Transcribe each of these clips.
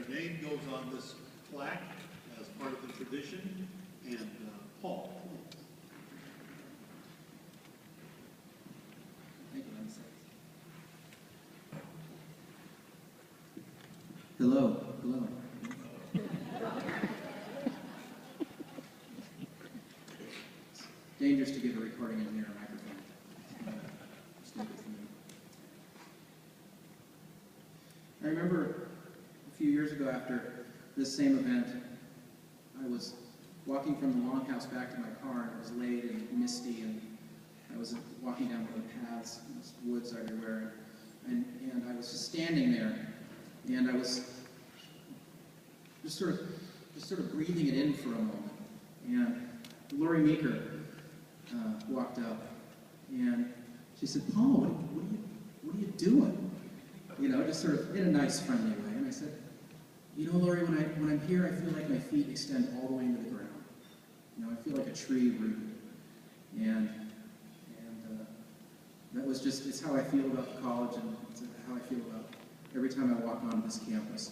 their name goes on this plaque as part of the tradition. And Paul, please. Thank you, Lindsay. Hello. Dangerous to give a recording engineer a microphone. I remember a few years ago after this same event, I was walking from the longhouse back to my car, and it was late and misty, and I was walking down one of the paths, and there's woods everywhere, and I was just standing there, and I was just sort of breathing it in for a moment, and Lori Meeker walked up, and she said, "Paul, what are you doing?" You know, just sort of in a nice, friendly way. And I said, "You know, Lori, when I'm here, I feel like my feet extend all the way into the ground. You know, I feel like a tree rooted." And that was just, it's how I feel about the college, and it's how I feel about every time I walk onto this campus.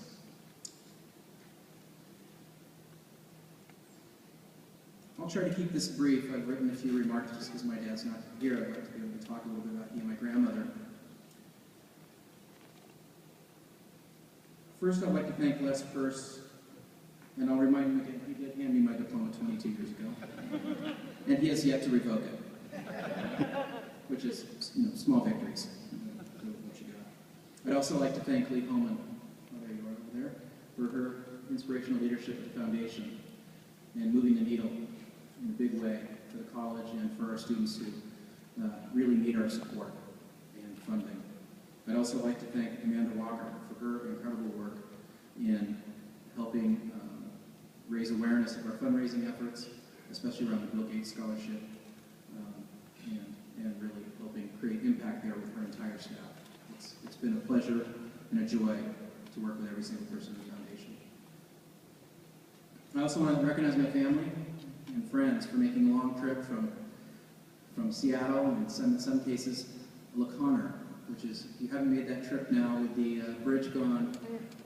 I'll try to keep this brief. I've written a few remarks just because my dad's not here. I'd like to be able to talk a little bit about he and my grandmother. First, I'd like to thank Les Purse, and I'll remind him again, he did hand me my diploma 22 years ago, and he has yet to revoke it, which is, you know, small victories. What you got. I'd also like to thank Lee Holman, oh, there you are over there, for her inspirational leadership at the foundation and moving the needle in a big way for the college and for our students who really need our support and funding. I'd also like to thank Amanda Walker for her incredible work in helping raise awareness of our fundraising efforts, especially around the Bill Gates Scholarship, and really helping create impact there with her entire staff. It's been a pleasure and a joy to work with every single person in the foundation. I also want to recognize my family and friends for making a long trip from Seattle, and in some cases, La Conner, which is, if you haven't made that trip now with the bridge gone,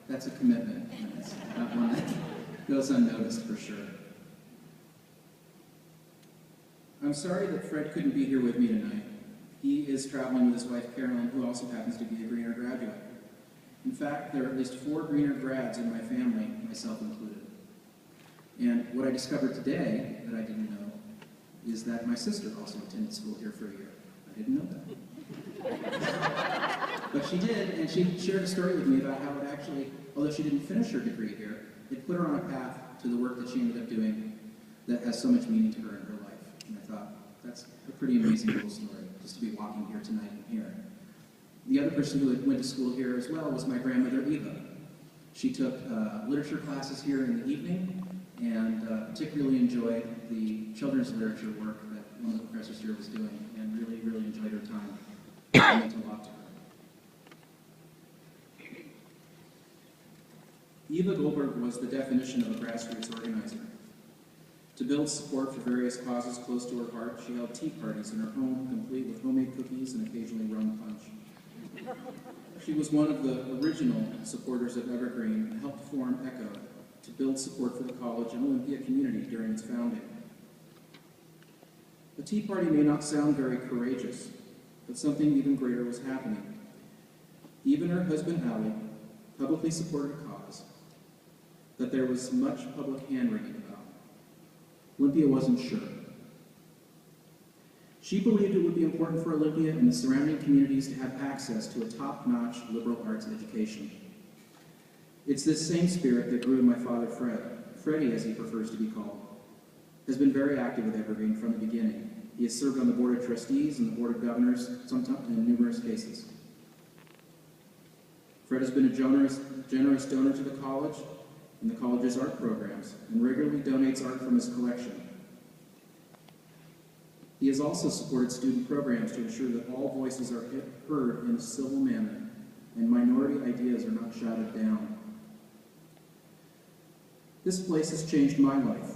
that's a commitment. And it's not one that goes unnoticed for sure. I'm sorry that Fred couldn't be here with me tonight. He is traveling with his wife Carolyn, who also happens to be a Greener graduate. In fact, there are at least 4 Greener grads in my family, myself included. And what I discovered today that I didn't know is that my sister also attended school here for a year. I didn't know that. But she did, and she shared a story with me about how it actually, although she didn't finish her degree here, it put her on a path to the work that she ended up doing that has so much meaning to her in her life. And I thought, that's a pretty amazing little story, just to be walking here tonight and here. The other person who went to school here as well was my grandmother, Eva. She took literature classes here in the evening, and particularly enjoyed the children's literature work that one of the professors here was doing, and really, really enjoyed her time. It meant a lot to her. Eva Goldberg was the definition of a grassroots organizer. To build support for various causes close to her heart, she held tea parties in her home, complete with homemade cookies and occasionally rum punch. She was one of the original supporters of Evergreen and helped form ECHO to build support for the college and Olympia community during its founding. A tea party may not sound very courageous, but something even greater was happening. Even her husband, Allie, publicly supported a cause that there was much public hand-wringing about. Olympia wasn't sure. She believed it would be important for Olympia and the surrounding communities to have access to a top-notch liberal arts education. It's this same spirit that grew in my father, Fred. Freddie, as he prefers to be called, has been very active with Evergreen from the beginning. He has served on the Board of Trustees and the Board of Governors, sometimes in numerous cases. Fred has been a generous donor to the college and the college's art programs, and regularly donates art from his collection. He has also supported student programs to ensure that all voices are heard in a civil manner, and minority ideas are not shouted down. This place has changed my life.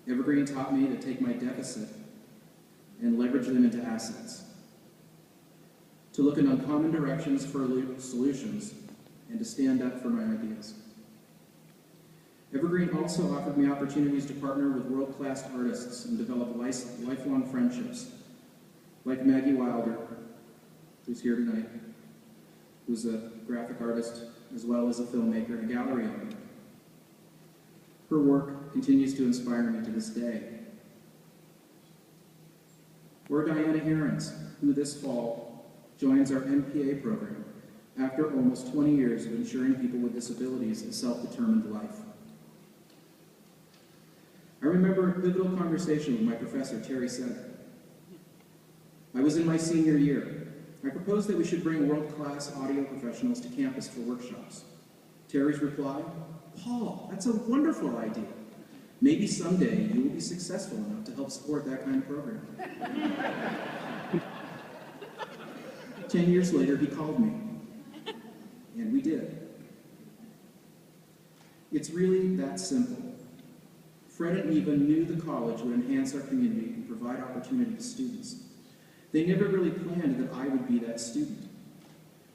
Evergreen taught me to take my deficit and leverage them into assets, to look in uncommon directions for solutions, and to stand up for my ideas. Evergreen also offered me opportunities to partner with world-class artists and develop lifelong friendships, like Maggie Wilder, who's here tonight, who's a graphic artist as well as a filmmaker and a gallery owner. Her work continues to inspire me to this day. Or Diana Ahrens, who this fall joins our MPA program after almost 20 years of ensuring people with disabilities a self-determined life. I remember a pivotal conversation with my professor, Terry Setter. I was in my senior year. I proposed that we should bring world-class audio professionals to campus for workshops. Terry's reply, "Paul, that's a wonderful idea. Maybe someday you will be successful enough to help support that kind of program." 10 years later, he called me, and we did. It's really that simple. Fred and Eva knew the college would enhance our community and provide opportunity to students. They never really planned that I would be that student.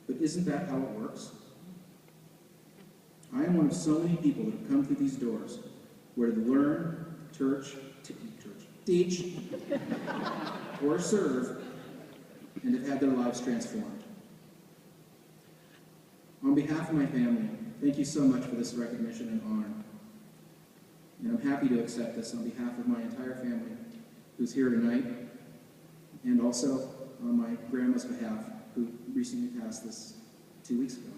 But isn't that how it works? I am one of so many people that have come through these doors, where to learn, teach, or serve, and have had their lives transformed. On behalf of my family, thank you so much for this recognition and honor. And I'm happy to accept this on behalf of my entire family who's here tonight, and also on my grandma's behalf, who recently passed this 2 weeks ago.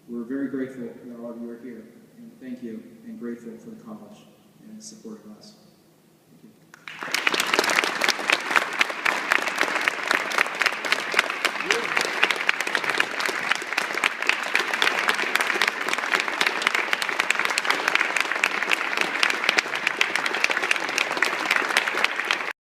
We're very grateful that all of you are here, and thank you, and grateful for the college and its support of us.